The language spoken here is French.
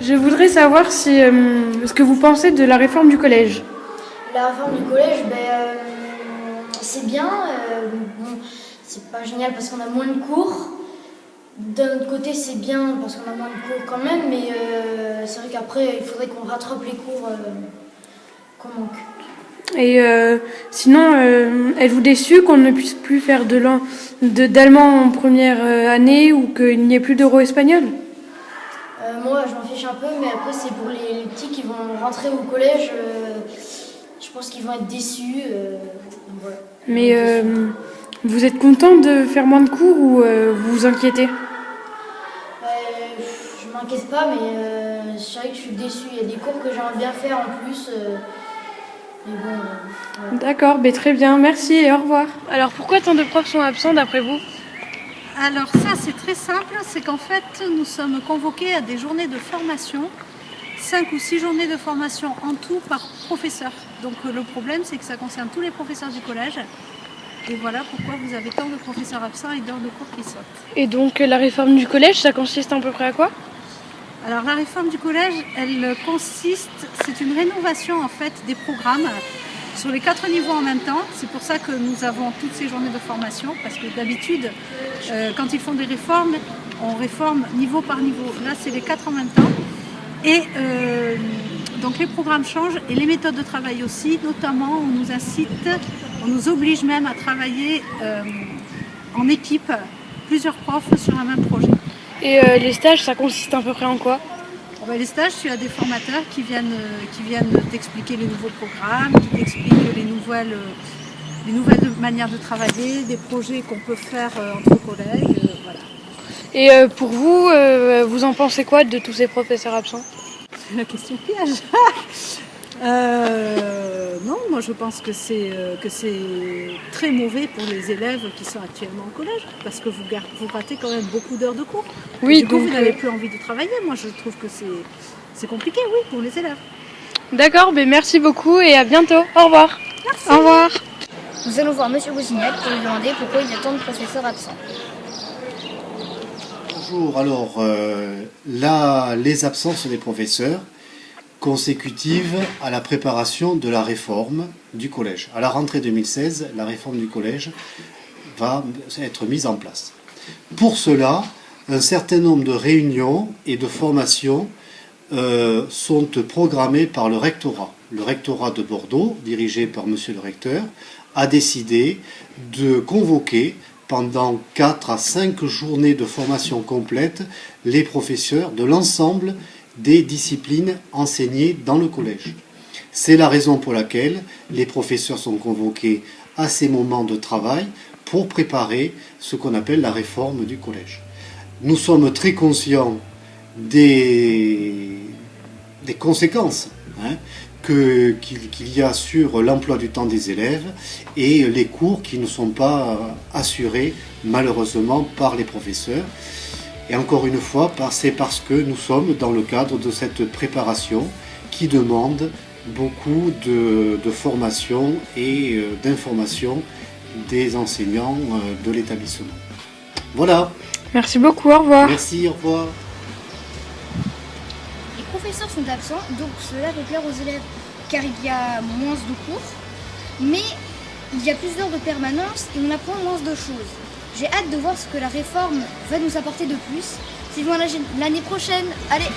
Je voudrais savoir ce que vous pensez de la réforme du collège. La réforme du collège, c'est bien. Bon, c'est pas génial parce qu'on a moins de cours. D'un autre côté, c'est bien parce qu'on a moins de cours quand même, mais c'est vrai qu'après, il faudrait qu'on rattrape les cours qu'on manque. Et sinon, êtes-vous déçu qu'on ne puisse plus faire d'allemand en première année ou qu'il n'y ait plus d'euro espagnol? Moi, je m'en fiche un peu, mais après, c'est pour les petits qui vont rentrer au collège. Je pense qu'ils vont être déçus. Voilà. Mais vous êtes content de faire moins de cours ou vous vous inquiétez? Je m'inquiète pas, mais c'est vrai que je suis déçue. Il y a des cours que j'aimerais bien faire en plus. Mais bon, voilà. D'accord, très bien, merci et au revoir. Alors pourquoi tant de profs sont absents d'après vous? Alors ça c'est très simple, c'est qu'en fait nous sommes convoqués à des journées de formation, 5 ou 6 journées de formation en tout par professeur. Donc le problème c'est que ça concerne tous les professeurs du collège. Et voilà pourquoi vous avez tant de professeurs absents et d'heures de cours qui sautent. Et donc la réforme du collège, ça consiste à peu près à quoi? Alors la réforme du collège, elle consiste, c'est une rénovation en fait des programmes sur les 4 niveaux en même temps. C'est pour ça que nous avons toutes ces journées de formation, parce que d'habitude, quand ils font des réformes, on réforme niveau par niveau. Là, c'est les 4 en même temps. Et donc les programmes changent et les méthodes de travail aussi. Notamment, on nous incite, on nous oblige même à travailler en équipe, plusieurs profs sur un même projet. Et les stages, ça consiste à peu près en quoi? Les stages, tu as des formateurs qui viennent t'expliquer les nouveaux programmes, qui t'expliquent les nouvelles manières de travailler, des projets qu'on peut faire entre collègues. Voilà. Et pour vous, vous en pensez quoi de tous ces professeurs absents? C'est la question piège. Non, moi je pense que c'est très mauvais pour les élèves qui sont actuellement au collège, parce que vous ratez quand même beaucoup d'heures de cours. Oui, du coup, donc vous n'avez plus envie de travailler. Moi je trouve que c'est compliqué, oui, pour les élèves. D'accord, merci beaucoup et à bientôt. Au revoir. Merci. Au revoir. Nous allons voir Monsieur Bousignac pour lui demander pourquoi il y a tant de professeurs absents. Bonjour, alors là, les absences des professeurs consécutives à la préparation de la réforme du collège. À la rentrée 2016, la réforme du collège va être mise en place. Pour cela, un certain nombre de réunions et de formations sont programmées par le rectorat. Le rectorat de Bordeaux, dirigé par monsieur le recteur, a décidé de convoquer pendant 4 à 5 journées de formation complète les professeurs de l'ensemble des disciplines enseignées dans le collège. C'est la raison pour laquelle les professeurs sont convoqués à ces moments de travail pour préparer ce qu'on appelle la réforme du collège. Nous sommes très conscients des conséquences qu'il y a sur l'emploi du temps des élèves et les cours qui ne sont pas assurés malheureusement par les professeurs. Et encore une fois, c'est parce que nous sommes dans le cadre de cette préparation qui demande beaucoup de formation et d'information des enseignants de l'établissement. Voilà. Merci beaucoup, au revoir. Merci, au revoir. Les professeurs sont absents, donc cela fait plaire aux élèves car il y a moins de cours, mais il y a plus d'heures de permanence et on apprend moins de choses. J'ai hâte de voir ce que la réforme va nous apporter de plus. C'est loin l'année prochaine. Allez!